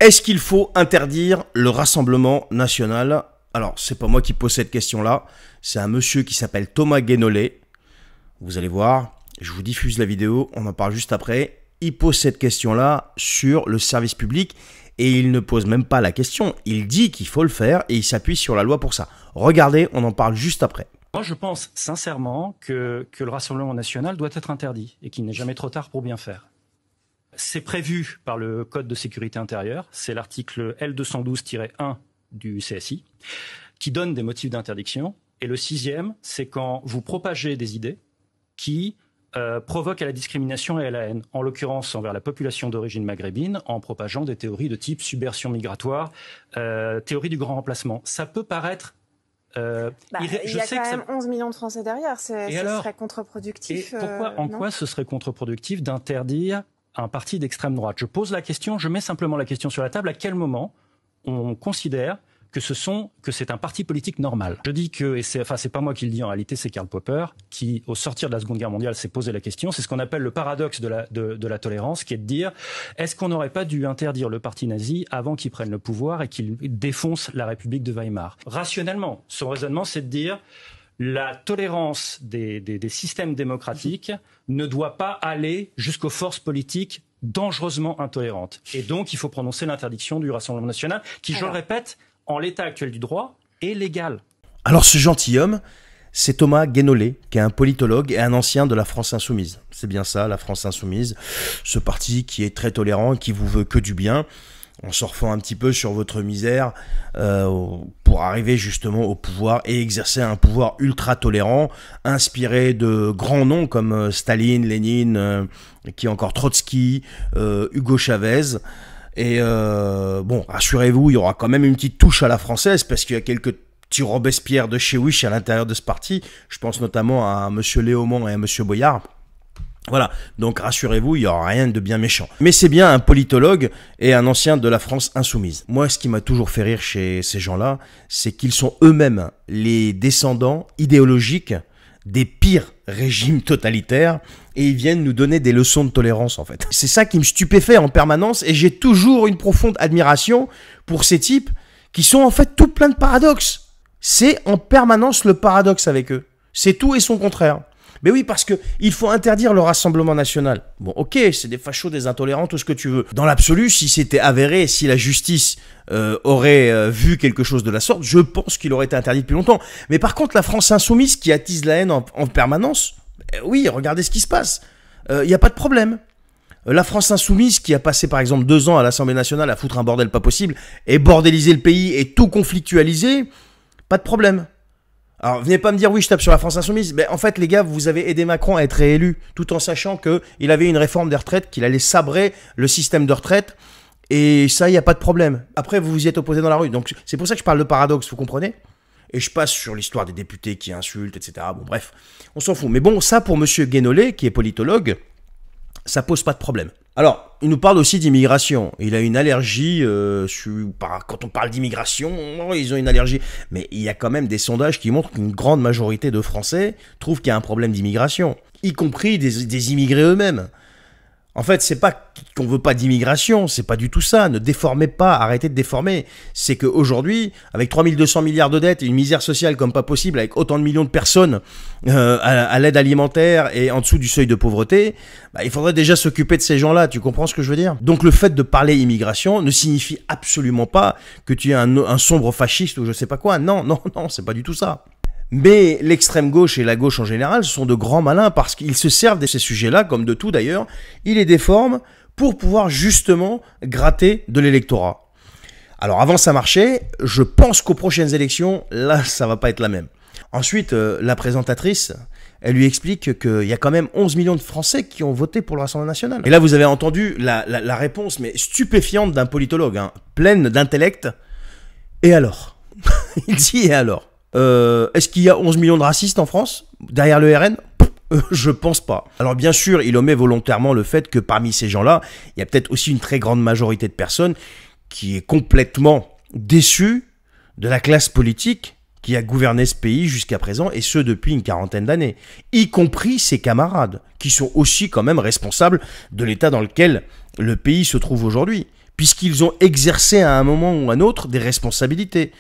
Est-ce qu'il faut interdire le Rassemblement national? Alors, c'est pas moi qui pose cette question-là, c'est un monsieur qui s'appelle Thomas Guénolé. Vous allez voir, je vous diffuse la vidéo, on en parle juste après. Il pose cette question-là sur le service public et il ne pose même pas la question. Il dit qu'il faut le faire et il s'appuie sur la loi pour ça. Regardez, on en parle juste après. Moi, je pense sincèrement que le Rassemblement national doit être interdit et qu'il n'est jamais trop tard pour bien faire. C'est prévu par le Code de sécurité intérieure, c'est l'article L212-1 du CSI, qui donne des motifs d'interdiction. Et le sixième, c'est quand vous propagez des idées qui provoquent à la discrimination et à la haine, en l'occurrence envers la population d'origine maghrébine, en propageant des théories de type subversion migratoire, théorie du grand remplacement. Ça peut paraître... il y a quand même 11 millions de Français derrière, ce serait contre-productif. Et pourquoi, en quoi ce serait contre-productif d'interdire un parti d'extrême droite? Je pose la question, je mets simplement la question sur la table, à quel moment on considère que c'est un parti politique normal? Je dis que, et c'est pas moi qui le dis en réalité, c'est Karl Popper, qui, au sortir de la Seconde Guerre mondiale, s'est posé la question. C'est ce qu'on appelle le paradoxe de la tolérance, qui est de dire, est-ce qu'on n'aurait pas dû interdire le parti nazi avant qu'il prenne le pouvoir et qu'il défonce la République de Weimar? Rationnellement, son raisonnement, c'est de dire, la tolérance des systèmes démocratiques ne doit pas aller jusqu'aux forces politiques dangereusement intolérantes. Et donc, il faut prononcer l'interdiction du Rassemblement national, qui, je le répète, en l'état actuel du droit, est légal. Alors, ce gentilhomme, c'est Thomas Guénolé, qui est un politologue et un ancien de la France Insoumise. C'est bien ça, la France Insoumise, ce parti qui est très tolérant, qui vous veut que du bien, en surfant un petit peu sur votre misère pour arriver justement au pouvoir et exercer un pouvoir ultra tolérant, inspiré de grands noms comme Staline, Lénine, qui est encore Trotsky, Hugo Chavez. Et bon, rassurez-vous, il y aura quand même une petite touche à la française parce qu'il y a quelques petits Robespierre de chez Wish à l'intérieur de ce parti. Je pense notamment à monsieur Léaumont et à monsieur Boyard. Voilà, donc rassurez-vous, il n'y aura rien de bien méchant. Mais c'est bien un politologue et un ancien de la France insoumise. Moi, ce qui m'a toujours fait rire chez ces gens-là, c'est qu'ils sont eux-mêmes les descendants idéologiques des pires régimes totalitaires et ils viennent nous donner des leçons de tolérance en fait. C'est ça qui me stupéfait en permanence et j'ai toujours une profonde admiration pour ces types qui sont en fait tout plein de paradoxes. C'est en permanence le paradoxe avec eux. C'est tout et son contraire. Mais oui, parce que il faut interdire le Rassemblement national. Bon, ok, c'est des fachos, des intolérants, tout ce que tu veux. Dans l'absolu, si c'était avéré, si la justice aurait vu quelque chose de la sorte, je pense qu'il aurait été interdit depuis longtemps. Mais par contre, la France insoumise qui attise la haine en permanence, oui, regardez ce qui se passe. Il n'y a pas de problème. La France insoumise qui a passé par exemple 2 ans à l'Assemblée nationale à foutre un bordel pas possible et bordéliser le pays et tout conflictualiser, pas de problème. Alors, venez pas me dire, oui, je tape sur la France insoumise. Mais en fait, les gars, vous avez aidé Macron à être réélu, tout en sachant qu'il avait une réforme des retraites, qu'il allait sabrer le système de retraite. Et ça, il n'y a pas de problème. Après, vous vous y êtes opposé dans la rue. Donc, c'est pour ça que je parle de paradoxe, vous comprenez? Et je passe sur l'histoire des députés qui insultent, etc. Bon, bref, on s'en fout. Mais bon, ça, pour monsieur Guénolé, qui est politologue, ça pose pas de problème. Alors, il nous parle aussi d'immigration. Il a une allergie, quand on parle d'immigration, ils ont une allergie. Mais il y a quand même des sondages qui montrent qu'une grande majorité de Français trouvent qu'il y a un problème d'immigration, y compris des immigrés eux-mêmes. En fait, c'est pas qu'on veut pas d'immigration, c'est pas du tout ça. Ne déformez pas, arrêtez de déformer. C'est qu'aujourd'hui, avec 3200 milliards de dettes et une misère sociale comme pas possible, avec autant de millions de personnes à l'aide alimentaire et en dessous du seuil de pauvreté, bah, il faudrait déjà s'occuper de ces gens-là. Tu comprends ce que je veux dire? Donc le fait de parler immigration ne signifie absolument pas que tu es un sombre fasciste ou je sais pas quoi. Non, non, non, c'est pas du tout ça. Mais l'extrême gauche et la gauche en général sont de grands malins parce qu'ils se servent de ces sujets-là, comme de tout d'ailleurs, ils les déforment pour pouvoir justement gratter de l'électorat. Alors avant ça marchait, je pense qu'aux prochaines élections, là ça va pas être la même. Ensuite, la présentatrice, elle lui explique qu'il y a quand même 11 millions de Français qui ont voté pour le Rassemblement national. Et là vous avez entendu la réponse, mais stupéfiante d'un politologue, hein, pleine d'intellect. Et alors? Il dit et alors? Est-ce qu'il y a 11 millions de racistes en France, derrière le RN? Je pense pas. Alors bien sûr, il omet volontairement le fait que parmi ces gens-là, il y a peut-être aussi une très grande majorité de personnes qui est complètement déçue de la classe politique qui a gouverné ce pays jusqu'à présent, et ce depuis une quarantaine d'années, y compris ses camarades, qui sont aussi quand même responsables de l'état dans lequel le pays se trouve aujourd'hui. puisqu'ils ont exercé à un moment ou à un autre des responsabilités.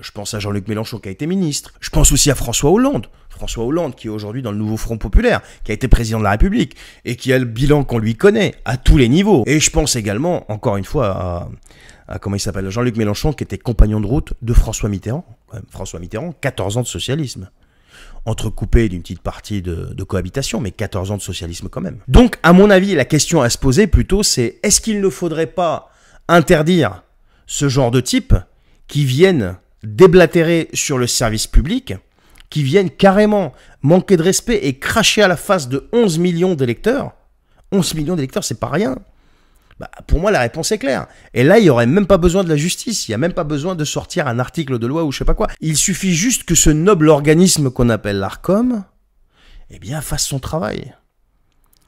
Je pense à Jean-Luc Mélenchon qui a été ministre. Je pense aussi à François Hollande. François Hollande qui est aujourd'hui dans le nouveau Front Populaire, qui a été président de la République et qui a le bilan qu'on lui connaît à tous les niveaux. Et je pense également, encore une fois, à comment il s'appelle, Jean-Luc Mélenchon qui était compagnon de route de François Mitterrand. François Mitterrand, 14 ans de socialisme. Entrecoupé d'une petite partie de cohabitation, mais 14 ans de socialisme quand même. Donc, à mon avis, la question à se poser plutôt, c'est est-ce qu'il ne faudrait pas interdire ce genre de type qui viennent déblatérer sur le service public, qui viennent carrément manquer de respect et cracher à la face de 11 millions d'électeurs. 11 millions d'électeurs, c'est pas rien. Bah, pour moi, la réponse est claire. Et là, il n'y aurait même pas besoin de la justice. Il n'y a même pas besoin de sortir un article de loi ou je sais pas quoi. Il suffit juste que ce noble organisme qu'on appelle l'Arcom, eh bien, fasse son travail.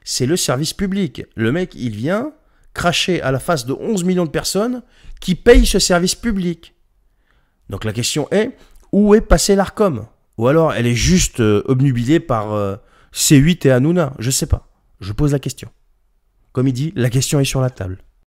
C'est le service public. Le mec, il vient cracher à la face de 11 millions de personnes qui payent ce service public. Donc la question est, où est passé l'Arcom? Ou alors elle est juste obnubilée par C8 et Hanouna? Je sais pas. Je pose la question. Comme il dit, la question est sur la table.